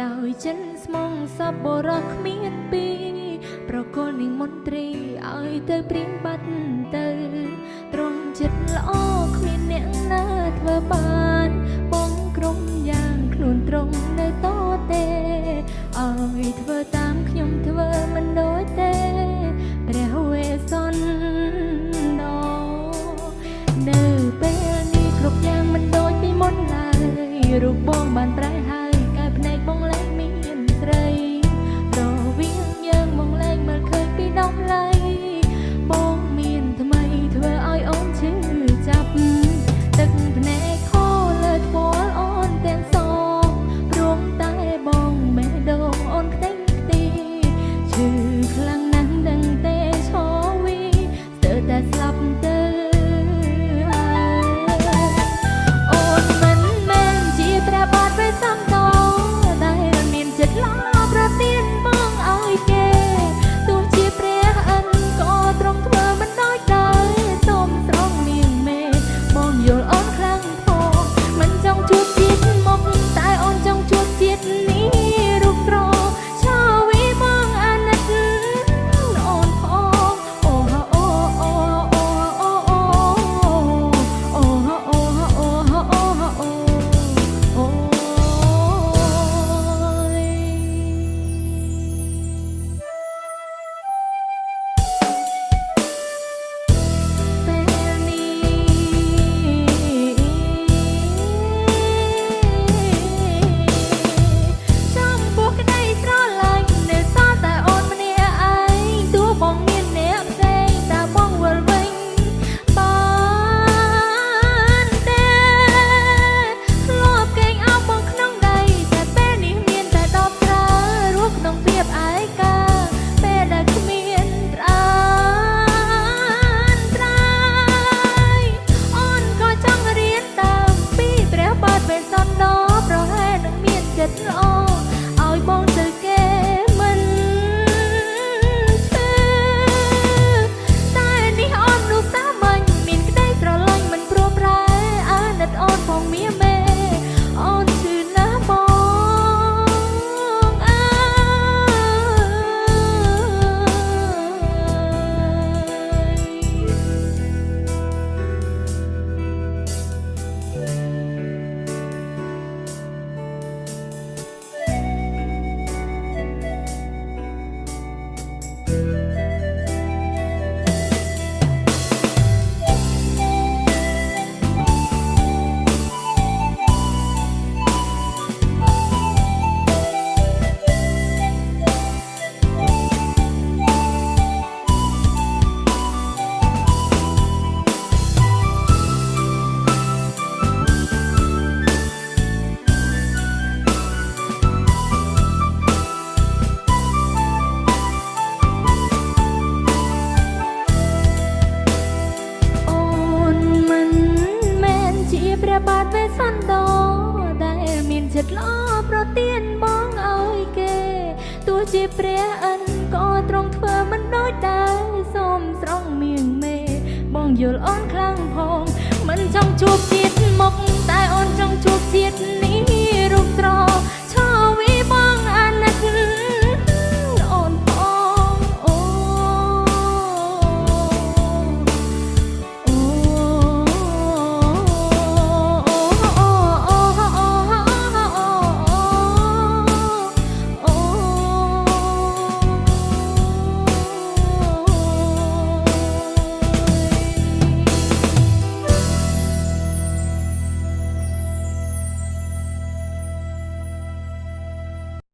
ដោយចិនស្មងសពបរោះគ្មានពីប្រគល់នឹងមន្ត្រីឲ្យទៅព្រៀងបាត់ទៅត្រង់ចិត្តល្អគ្មានអ្នកណាធ្វើបានបងក្រុមយ៉ាងខ្លួនត្រង់នៅតទេឲ្យធ្វើតាមខ្ញុំធ្វើមិនដូចទេព្រះវេសន្តនៅពេលនេះគ្រប់យ៉ាងមិនដូចពីមុនឡើយរូបបងបានប្រែហើយកែភ្នែកបងលែងមានស្រីរវាងយើងបងលែងមើលឃើញពីដំឡៃបងមានថ្មីធ្វើឲ្យអូនឈឺចាប់ទឹកភ្នែកខលើថ្ពាល់អូនទាំងសងព្រមតែបងបេះដូងអូនខ្ទេចខ្ទីឈឺខ្លាំងណាស់ដឹងទេឈរវីស្ទើរតែស្លាប់ទៅឲ្យបងទៅគេមិនតែនេះអូននោះសាមញ្ញមានក្តីស្រឡាញ់មិនព្រមប្រែអាណិតអូនផងមាមេអូនឈឺណាស់បងអើបាទវេសន្តដែលមានចិត្តល្អប្រទានបងឲ្យគេទោះជាព្រះអិនក៏ទ្រង់ធ្វើមិនដូចដែរសូមស្រង់មៀងមេបងយល់អូន